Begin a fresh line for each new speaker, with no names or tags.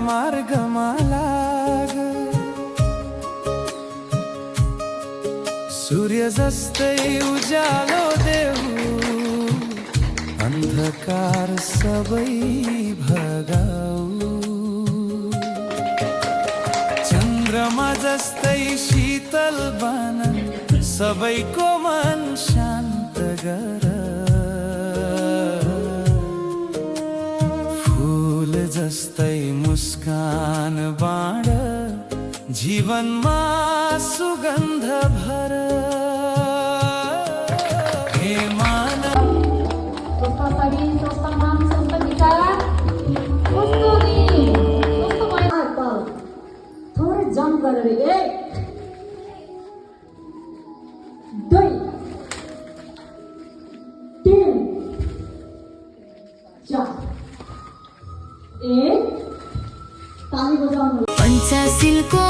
मार्गमा लाग। सूर्य जस्तै उज्यालो देऊ, अन्धकार सबै भगाऊ। चन्द्रमा जस्तै शीतल बन, सबैको मन शान्त गर। फूल जस्तै मुस्कान बाँड, जीवनमा सुगन्ध भर। हे मानव
Swasta tadi, swasta mam, swasta bicara. Kस्तो ni, kस्तो माया पाल। थोरै जम्प गरेर 1 2 3 4 1 ताली बजाउनु।
पञ्चशीलको